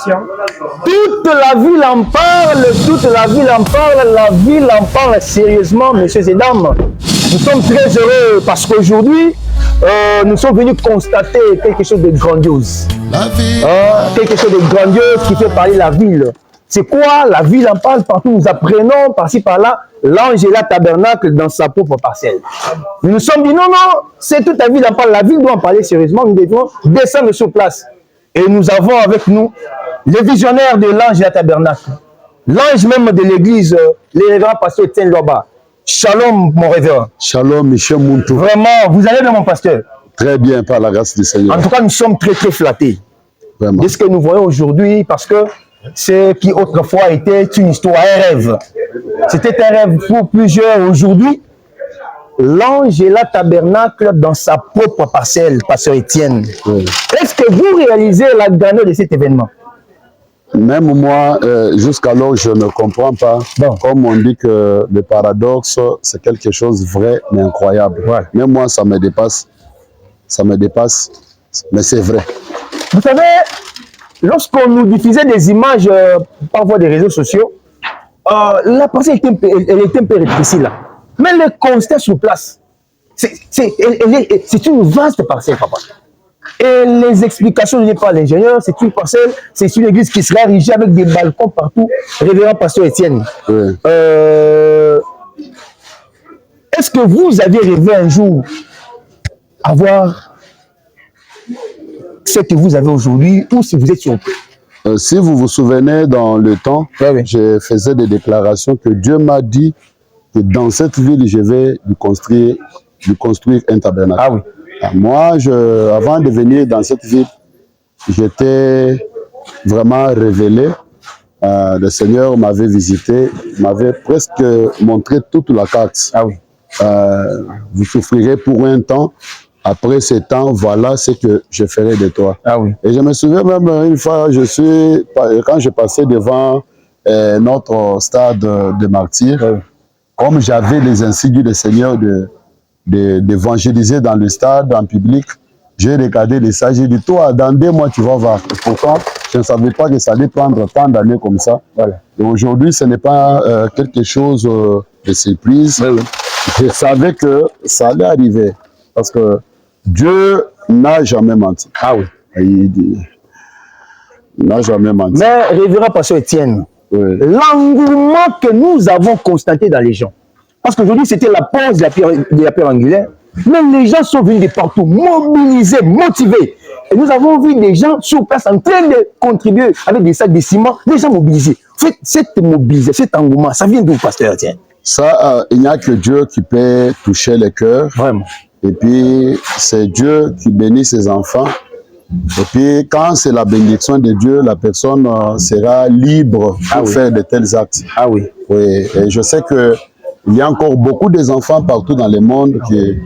l'action. Toute la ville en parle, toute la ville en parle, la ville en parle sérieusement, messieurs et dames. Nous sommes très heureux parce qu'aujourd'hui, nous sommes venus constater quelque chose de grandiose. Quelque chose de grandiose qui fait parler la ville. C'est quoi? La ville en parle partout. Nous apprenons par-ci par-là l'ange et la tabernacle dans sa propre parcelle. Nous nous sommes dit non, non, c'est toute la ville en parle. La ville doit en parler sérieusement. Nous devons descendre sur place. Et nous avons avec nous le visionnaire de l'ange et la tabernacle. L'ange même de l'église, le révérend pasteur Etienne Loba. Shalom, mon révérend. Shalom, Michel Muntu. Vraiment, vous allez bien, mon pasteur? Très bien, par la grâce du Seigneur. En tout cas, nous sommes très, très flattés. Vraiment. De ce que nous voyons aujourd'hui, parce que ce qui autrefois était une histoire, un rêve. C'était un rêve pour plusieurs aujourd'hui. L'ange et la tabernacle dans sa propre parcelle, pasteur Etienne. Oui. Est-ce que vous réalisez la grandeur de cet événement? Même moi, jusqu'alors, je ne comprends pas. Bon. Comme on dit que le paradoxe, c'est quelque chose de vrai, mais incroyable. Ouais. Même moi, ça me dépasse. Ça me dépasse, mais c'est vrai. Vous savez, lorsqu'on nous diffusait des images par voie des réseaux sociaux, la parcelle était un peu rétrécie là. Mais le constat sur place, c'est une vaste parcelle, papa. Et les explications données par l'ingénieur, c'est une parcelle, c'est une église qui sera érigée avec des balcons partout. Révérend pasteur Etienne. Oui. Est-ce que vous avez rêvé un jour avoir ce que vous avez aujourd'hui, ou si vous êtes surpris? Si vous vous souvenez, dans le temps, Oui. je faisais des déclarations que Dieu m'a dit que dans cette ville, je vais lui construire un tabernacle. Ah oui. Moi, avant de venir dans cette ville, j'étais vraiment révélé. Le Seigneur m'avait visité, m'avait presque montré toute la carte. Ah oui. Vous souffrirez pour un temps. Après ce temps, voilà ce que je ferai de toi. Ah oui. Et je me souviens même une fois, quand je passais devant notre stade de martyrs, Oui. comme j'avais les insignes du Seigneur d'évangéliser dans le stade, en public, j'ai regardé les sages, j'ai dit, toi, dans 2 mois, tu vas voir. Et pourtant, je ne savais pas que ça allait prendre tant d'années comme ça. Voilà. Et aujourd'hui, ce n'est pas quelque chose de surprise. Oui, oui. Je savais que ça allait arriver. Parce que Dieu n'a jamais menti. Ah oui. Il n'a jamais menti. Mais, révérend pasteur Etienne, Oui. l'engouement que nous avons constaté dans les gens, parce qu'aujourd'hui c'était la pause de la pierre angulaire, mais les gens sont venus de partout, mobilisés, motivés. Et nous avons vu des gens sur place en train de contribuer avec des sacs de ciment, des gens mobilisés. En fait, cette mobilisation, cet engouement, ça vient d'où, pasteur Etienne? Ça, il n'y a que Dieu qui peut toucher les cœurs. Vraiment. Et puis, c'est Dieu qui bénit ses enfants. Et puis, quand c'est la bénédiction de Dieu, la personne sera libre pour faire de tels actes. Ah oui. Oui. Et je sais qu'il y a encore beaucoup d'enfants partout dans le monde qui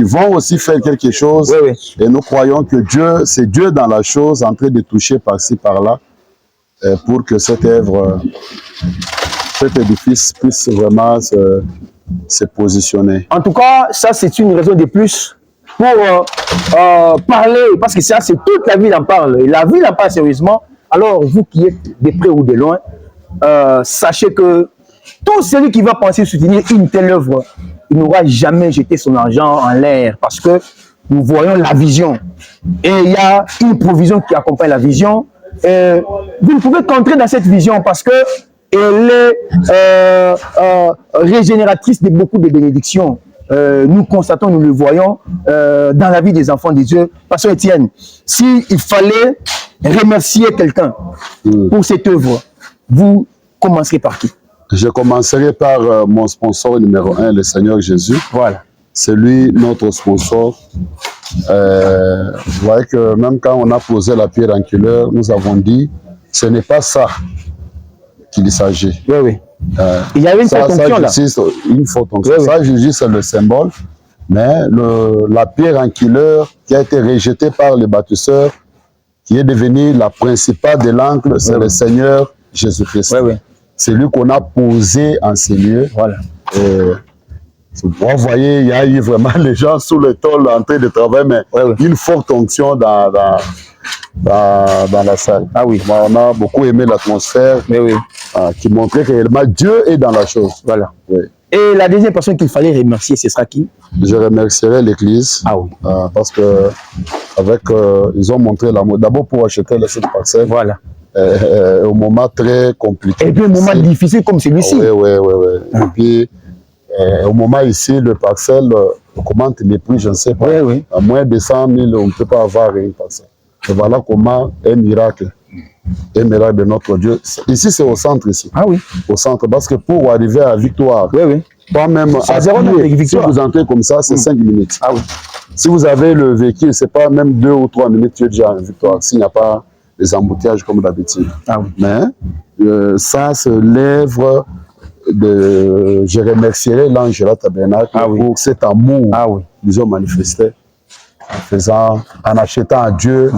vont aussi faire quelque chose. Oui, oui. Et nous croyons que Dieu, c'est Dieu dans la chose, en train de toucher par-ci, par-là, pour que cette œuvre, cet édifice puisse vraiment se positionner. En tout cas, ça c'est une raison de plus pour parler, parce que ça c'est toute la ville en parle, et la ville en parle sérieusement. Alors vous qui êtes de près ou de loin, sachez que tout celui qui va penser soutenir une telle œuvre, il n'aura jamais jeté son argent en l'air, parce que nous voyons la vision. Et il y a une provision qui accompagne la vision. Vous ne pouvez qu'entrer dans cette vision parce que elle est régénératrice de beaucoup de bénédictions. Nous constatons, nous le voyons dans la vie des enfants de Dieu. Pasteur Etienne, s'il fallait remercier quelqu'un pour cette œuvre, vous commencerez par qui? Je commencerai par mon sponsor numéro 1, le Seigneur Jésus. Voilà. C'est lui notre sponsor. Vous voyez que même quand on a posé la pierre angulaire, nous avons dit, ce n'est pas ça qu'il s'agit. Oui, oui. Il y avait une ça, fonction là. Une faute onction. Oui, ça, je dis, c'est le symbole. Mais la pierre angulaire qui a été rejetée par les bâtisseurs, qui est devenue la principale de l'angle, c'est le Seigneur Jésus-Christ. Oui, oui. C'est lui qu'on a posé en ces lieux. Voilà. Vous voyez, il y a eu vraiment les gens sous le tôle en train de travailler, mais une forte onction dans la salle. Ah oui. On a beaucoup aimé l'atmosphère Oui. Qui montrait que réellement Dieu est dans la chose. Voilà. Oui. Et la deuxième personne qu'il fallait remercier, ce sera qui? Je remercierai l'Église. Ah oui. Parce que ils ont montré l'amour. D'abord pour acheter cette parcelle. Voilà. Au moment très compliqué. Et puis un moment difficile comme celui-ci. Oui. Et puis au moment ici, le parcelle, comment les prix, je ne sais pas. Oui. À moins de 100 000, on ne peut pas avoir une parcelle. Et voilà comment un miracle de notre Dieu. Ici, c'est au centre ici. Ah oui. Au centre, parce que pour arriver à Victoire, pas même à pied, si vous entrez comme ça, c'est 5 minutes. Ah oui. Si vous avez le véhicule, c'est pas même 2 ou 3 minutes, tu es déjà en Victoire, s'il n'y a pas des embouteillages comme d'habitude. Ah oui. Mais ça se lève de... Je remercierai l'Angela Tabernacle pour cet amour qu'ils ont manifesté en achetant à Dieu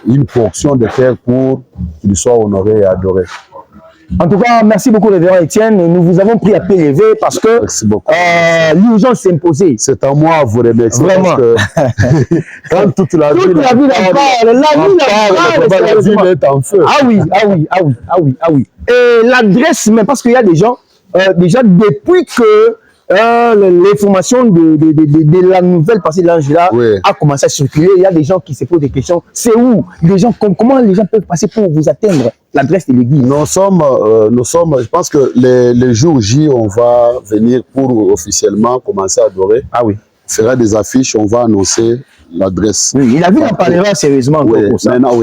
une portion de terre pour qu'il soit honoré et adoré. En tout cas, merci beaucoup, révérend Étienne. Nous vous avons pris à pied levé parce que l'urgence s'est imposée. C'est à moi de vous remercier. Vraiment. Parce que quand toute la ville en parle, la ville est en feu. Ah oui. Et l'adresse, même parce qu'il y a des gens, déjà depuis que l'information de la nouvelle partie de l'Angela a commencé à circuler, il y a des gens qui se posent des questions. C'est où les gens, comment les gens peuvent passer pour vous atteindre l'adresse de l'église? Nous sommes, je pense que les jours J, on va venir pour officiellement commencer à adorer. Ah oui. On fera des affiches, on va annoncer l'adresse. Oui, la ville en parlera sérieusement pour ça. Maintenant,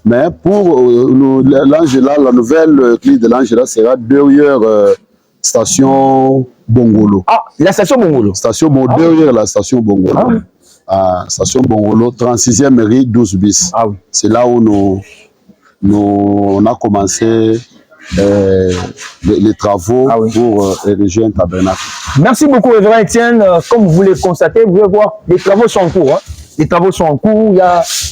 mais pour l'Angela, la nouvelle église de l'Angela sera derrière station Bongolo. Ah, la station Bongolo. Station Bongolo, derrière la station Bongolo. Station Bongolo, 36e rue, 12 bis. Ah oui. C'est là où on a commencé les travaux pour ériger un tabernacle. Merci beaucoup, révérend Étienne. Comme vous le constatez, vous pouvez voir, les travaux sont en cours. Hein. Les travaux sont en cours. Il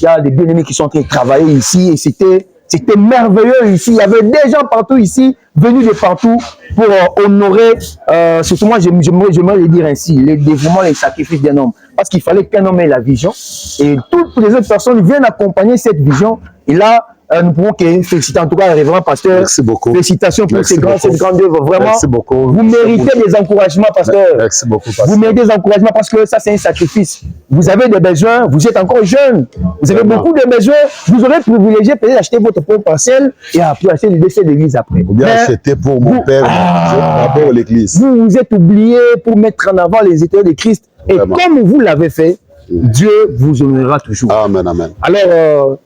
y a des bien-aimés qui sont en train de travailler ici. Et c'était merveilleux ici. Il y avait des gens partout ici, venus de partout pour honorer, surtout moi, j'aimerais le dire ainsi, le dévouement et le sacrifice d'un homme. Parce qu'il fallait qu'un homme ait la vision. Et toutes les autres personnes viennent accompagner cette vision. Et là, nous pouvons féliciter en tout cas le révérend pasteur. Merci beaucoup. Félicitations pour cette grande œuvre. Vraiment, merci beaucoup. Vous méritez des encouragements, pasteur. Merci beaucoup, pasteur. Vous méritez des encouragements parce que ça, c'est un sacrifice. Vous avez des besoins, vous êtes encore jeune. Vous avez beaucoup de besoins. Vous aurez privilégié peut-être d'acheter votre propre parcelle et après acheter le décès de l'église après. Ou bien acheter pour mon père, d'abord l'église. Vous vous êtes oublié pour mettre en avant les étoiles de Christ. Et comme vous l'avez fait, Dieu vous honorera toujours. Amen, amen. Alors,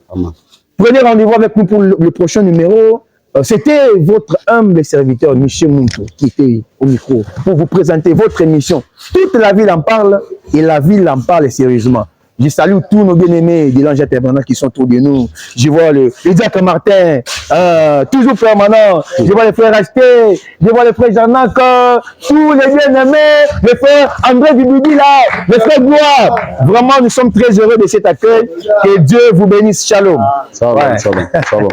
prenez rendez-vous avec nous pour le prochain numéro. C'était votre humble serviteur, Michel Mountou, qui était au micro pour vous présenter votre émission. Toute la ville en parle et la ville en parle sérieusement. Je salue tous nos bien-aimés de l'Angela Tabernacle qui sont autour de nous. Je vois le diacre Martin, toujours permanent. Je vois les frères Acheté, je vois les frères Jean-Nac, tous les bien-aimés, les frères André Vibidi là, les frères Gloire. Vraiment, nous sommes très heureux de cet accueil. Que Dieu vous bénisse. Shalom. Shalom.